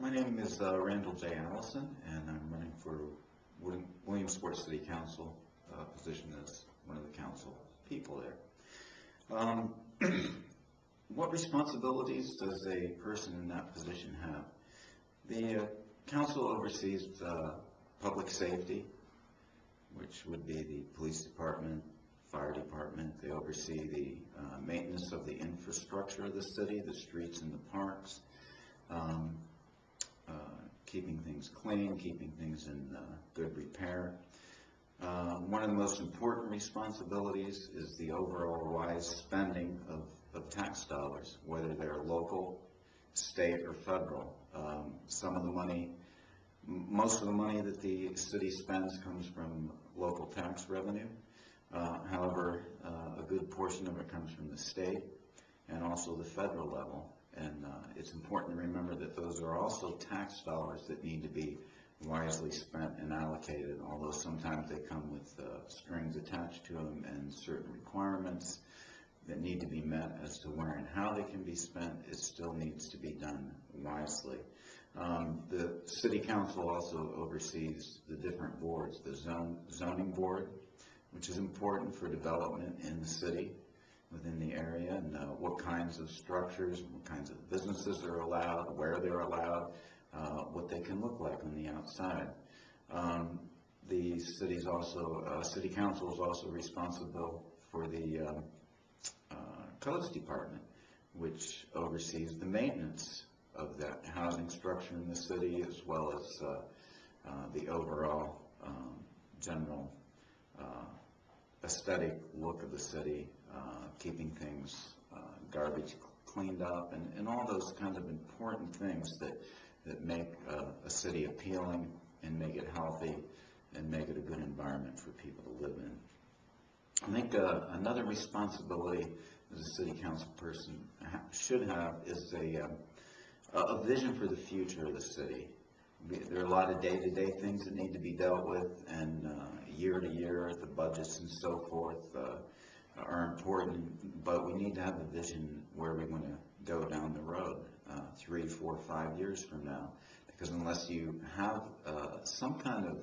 My name is Randall J. Allison, and I'm running for Williamsport City Council position as one of the council people there. What responsibilities does a person in that position have? The council oversees public safety, which would be the police department, fire department. They oversee the maintenance of the infrastructure of the city, the streets and the parks, keeping things clean, keeping things in good repair. One of the most important responsibilities is the overall wise spending of tax dollars, whether they're local, state, or federal. Most of the money that the city spends comes from local tax revenue. However, a good portion of it comes from the state and also the federal level. And it's important to remember that those are also tax dollars that need to be wisely spent and allocated, although sometimes they come with strings attached to them and certain requirements that need to be met as to where and how they can be spent. It still needs to be done wisely. The City Council also oversees the different boards, the zoning board, which is important for development in the city, within the area, and what kinds of structures, what kinds of businesses are allowed, where they're allowed, what they can look like on the outside. The City Council is also responsible for the Codes Department, which oversees the maintenance of that housing structure in the city, as well as the overall general aesthetic look of the city, keeping things, garbage cleaned up, and all those kinds of important things that make a city appealing and make it healthy and make it a good environment for people to live in. I think another responsibility as a city council person should have is a vision for the future of the city. There are a lot of day-to-day things that need to be dealt with, and year to year, the budgets and so forth are important, but we need to have a vision where we want to go down the road 3, 4, 5 years from now, because unless you have some kind of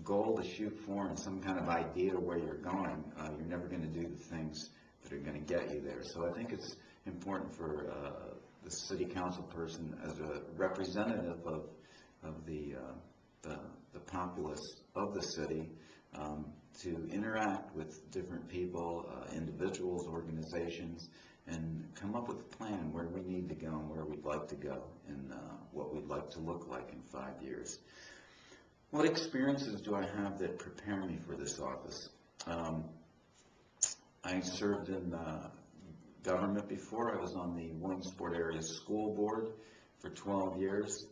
goal to shoot for and some kind of idea where you're going, you're never going to do the things that are going to get you there. So I think it's important for the city council person, as a representative of the populace of the city, to interact with different people, individuals, organizations, and come up with a plan where we need to go and where we'd like to go and what we'd like to look like in 5 years. What experiences do I have that prepare me for this office? I served in government before. I was on the Williamsport Area School Board for 12 years.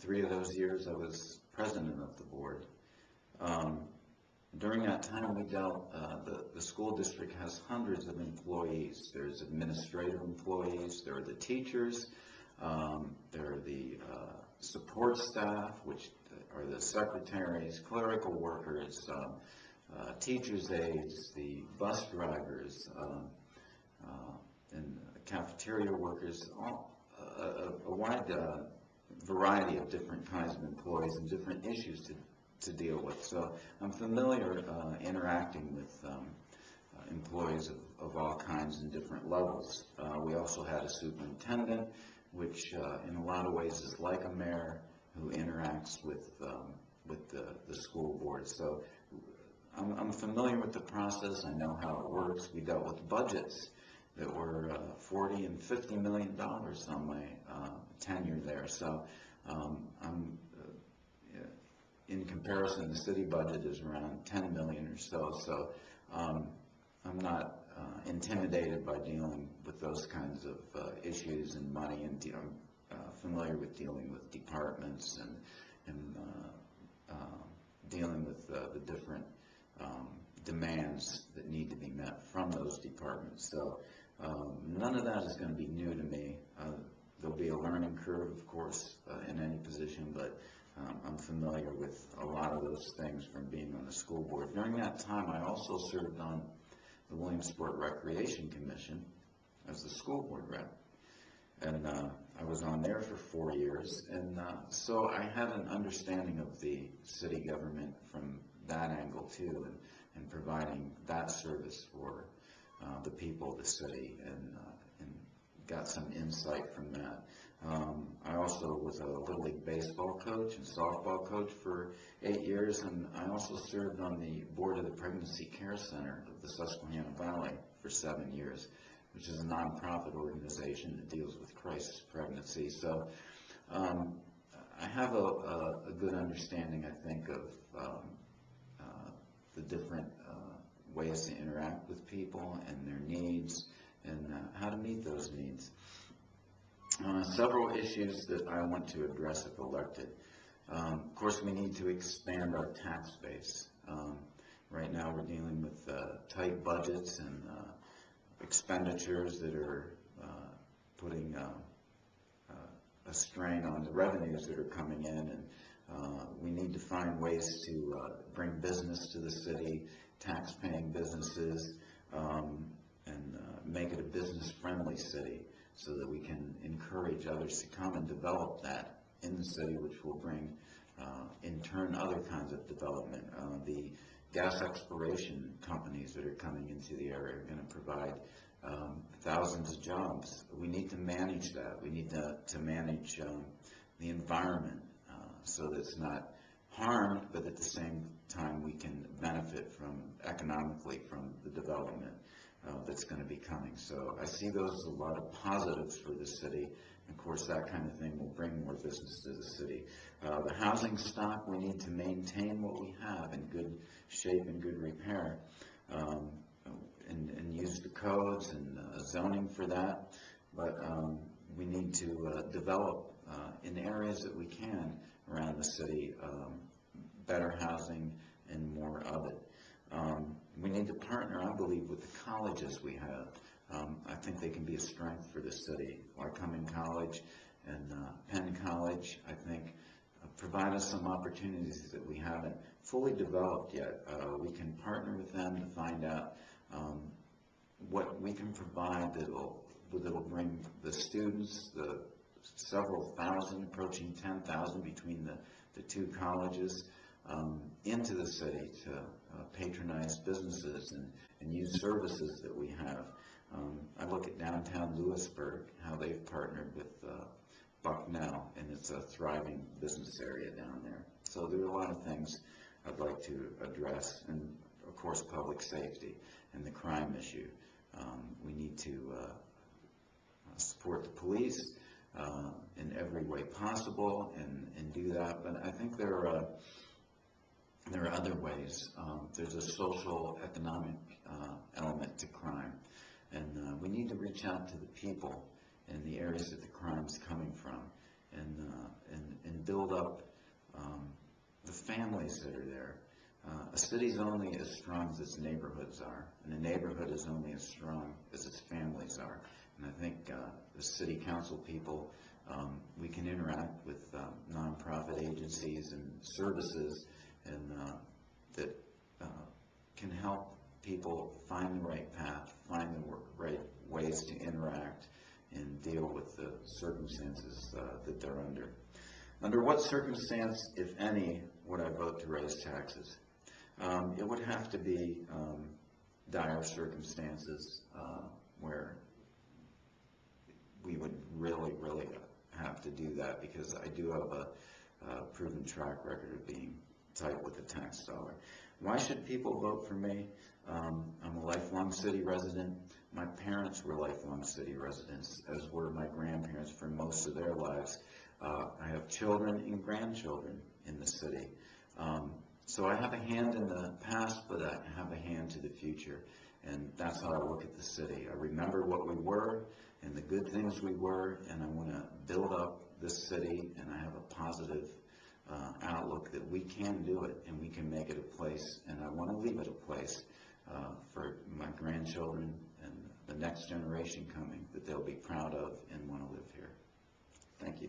3 of those years I was president of the board. During that time we dealt, the school district has hundreds of employees. There's administrative employees, there are the teachers, there are the support staff, which are the secretaries, clerical workers, teachers' aides, the bus drivers, and cafeteria workers, a wide variety of different kinds of employees and different issues to deal with. So I'm familiar interacting with employees of all kinds and different levels. We also had a superintendent, which in a lot of ways is like a mayor who interacts with the school board. So I'm familiar with the process. I know how it works. We dealt with budgets that were $40 and $50 million on my tenure there. So in comparison, the city budget is around $10 million or so. So I'm not intimidated by dealing with those kinds of issues and money, and I'm familiar with dealing with departments and dealing with the different demands that need to be met from those departments. So none of that is going to be new to me. There'll be a learning curve, of course, in any position, but I'm familiar with a lot of those things from being on the school board. During that time, I also served on the Williamsport Recreation Commission as the school board rep. and I was on there for 4 years, and so I had an understanding of the city government from that angle too, and providing that service for the people of the city, and got some insight from that. I also was a Little League baseball coach and softball coach for 8 years, and I also served on the board of the Pregnancy Care Center of the Susquehanna Valley for 7 years, which is a nonprofit organization that deals with crisis pregnancy. So I have a good understanding, I think, of the different ways to interact with people and their needs, and how to meet those needs. Several issues that I want to address if elected. Of course, we need to expand our tax base. Right now we're dealing with tight budgets and expenditures that are putting a strain on the revenues that are coming in, and we need to find ways to bring business to the city, tax-paying businesses, and make it a business-friendly city so that we can encourage others to come and develop that in the city, which will bring, in turn, other kinds of development. The gas exploration companies that are coming into the area are going to provide thousands of jobs. We need to manage that. We need to manage the environment so that it's not harmed, but at the same time we can benefit from economically from the development that's going to be coming. So I see those as a lot of positives for the city. Of course, that kind of thing will bring more business to the city. The housing stock, we need to maintain what we have in good shape and good repair, and use the codes and zoning for that. But we need to develop in areas that we can around the city better housing and more of it. We need to partner, I believe, with the colleges we have. I think they can be a strength for the city. Lycoming College and Penn College, I think, provide us some opportunities that we haven't fully developed yet. We can partner with them to find out what we can provide that'll bring the students, the several thousand, approaching 10,000 between the two colleges, into the city to patronize businesses and use services that we have. I look at downtown Lewisburg, how they've partnered with Bucknell, and it's a thriving business area down there. So there are a lot of things I'd like to address, and of course public safety and the crime issue. We need to support the police in every way possible and do that, but I think there are other ways. There's a social, economic element to crime, and we need to reach out to the people in the areas that the crime's coming from, and build up the families that are there. A city's only as strong as its neighborhoods are, and a neighborhood is only as strong as its families are. And I think the city council people, we can interact with nonprofit agencies and services and that can help people find the right path, find the right ways to interact and deal with the circumstances that they're under. Under what circumstance, if any, would I vote to raise taxes? It would have to be dire circumstances where we would really have to do that, because I do have a proven track record of being tight with the tax dollar. Why should people vote for me? I'm a lifelong city resident. My parents were lifelong city residents, as were my grandparents for most of their lives. I have children and grandchildren in the city. So I have a hand in the past, but I have a hand to the future. And that's how I look at the city. I remember what we were and the good things we were, and I want to build up this city, and I have a positive outlook that we can do it and we can make it a place, and I want to leave it a place for my grandchildren and the next generation coming that they'll be proud of and want to live here. Thank you.